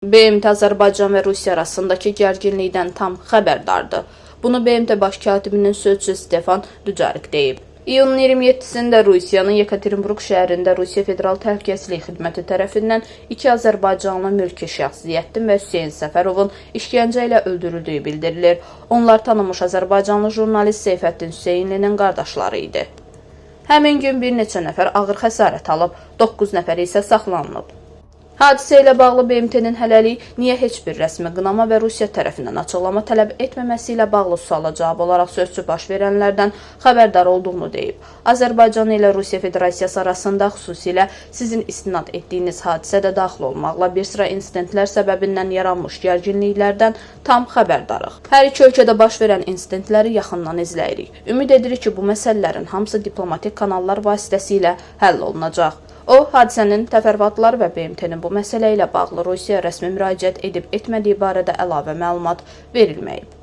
BMT Azərbaycan və Rusiya arasındakı gərginlikdən tam xəbərdardır. Bunu BMT baş katibinin sözçüsü Stefan Dujarrik deyib. İyunun 27-sində Rusiyanın Yekaterinburg şəhərində Rusiya Federal Təhlükəsizlik Xidməti tərəfindən 2 azərbaycanlı mülki şəxs Ziyəddin və Hüseyn Səfərovun işgəncə ilə öldürüldüyü bildirilir. Onlar tanınmış azərbaycanlı jurnalist Seyfəddin Hüseynlinin qardaşları idi. Həmin gün bir neçə nəfər ağır xəsarət alıb, 9 nəfər isə saxlanılıb. Hadisə ilə bağlı BMT-nin hələlik niyə heç bir rəsmi qınama və Rusiya tərəfindən açıqlama tələb etməməsi ilə bağlı suala cavab olaraq sözçü baş verənlərdən xəbərdar olduğunu deyib. Azərbaycan ilə Rusiya Federasiyası arasında xüsusilə sizin istinad etdiyiniz hadisə də daxil olmaqla bir sıra insidentlər səbəbindən yaranmış gərginliklərdən tam xəbərdarıq. Hər iki ölkədə baş verən insidentləri yaxından izləyirik. Ümid edirik ki, bu məsələlərin hamısı diplomatik kanallar vasitəsilə həll olunacaq. O, hadisənin təfərrüatları və BMT-nin bu məsələ ilə bağlı Rusiyaya rəsmi müraciət edib etmədiyi barədə əlavə məlumat verilməyib.